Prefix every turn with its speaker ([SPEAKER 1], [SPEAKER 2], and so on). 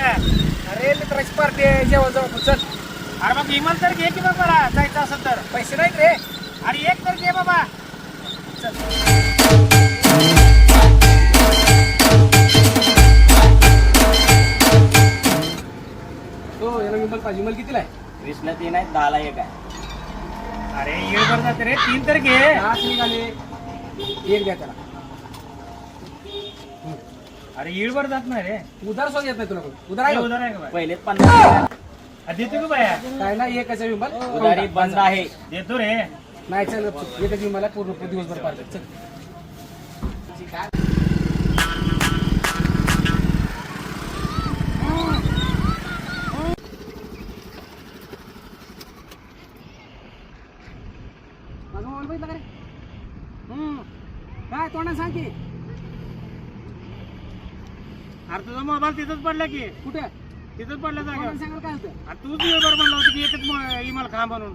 [SPEAKER 1] का?
[SPEAKER 2] अरे मित्राची पार्टी आहे, जेवण जाऊ आपण, चल.
[SPEAKER 1] अरे मग विमान तर घे की मग मला जायचं असेल तर.
[SPEAKER 2] पैसे नाहीत रे.
[SPEAKER 1] अरे एक तर घे बाबा.
[SPEAKER 2] तो याला विमल पाहिजे. विमल कितीला आहे?
[SPEAKER 3] 20ला 3 आहे, 10ला 1 आहे.
[SPEAKER 1] अरे येळभर जाते रे, 3 तर घे.
[SPEAKER 2] आठ निघाले, एक द्या त्याला.
[SPEAKER 1] अरे येळभर जात नाही रे.
[SPEAKER 2] उधार सोड येत नाही तुला कोण. उधार आहे का?
[SPEAKER 1] उधार आहे का बाय?
[SPEAKER 3] पहिलेच 50
[SPEAKER 1] देतो की बाया?
[SPEAKER 2] काय ना एकच आहे विमल.
[SPEAKER 3] उधारी बंद आहे.
[SPEAKER 1] देतो रे.
[SPEAKER 2] नाही चल एकच विमल पूर्ण दिवसभर पार्टी. चल. माझा मोबाईल बघितला का रे? काय तोंडाने सांग की.
[SPEAKER 1] अरे तुझा मोबाईल तिथंच पडला की.
[SPEAKER 2] कुठे
[SPEAKER 1] तिथंच पडला जागा.
[SPEAKER 2] तोंडाने सांगायला काय होतं?
[SPEAKER 1] तूच येळभर म्हणला होता की एकच इमाल खा म्हणून.